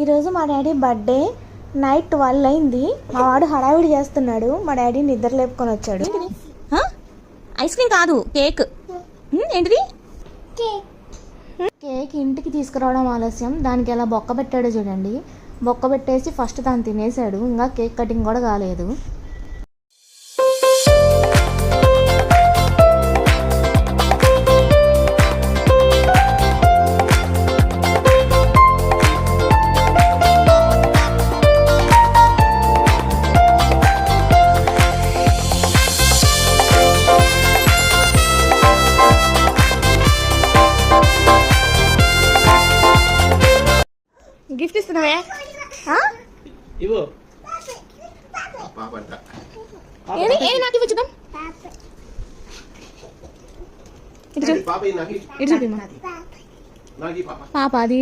ఈరోజు మా daddy birthday night 12 అయింది. మా వాడు హడావిడి చేస్తున్నాడు. మా డాడీ నిద్ర లేపుకొని వచ్చాడు. ఐస్ క్రీమ్ కాదు, కేక్. ఏంటిది? కేక్ ఇంటికి తీసుకురావడం ఆలస్యం. దానికి ఎలా బొక్క పెట్టాడో చూడండి. బొక్క పెట్టేసి ఫస్ట్ తను తినేసాడు. ఇంకా కేక్ కటింగ్ కూడా కాలేదు. గిఫ్ట్ ఇస్తున్నావే? నాకు ఇవ్వ చూద్దాం. ఇటు చూపి. పాప అది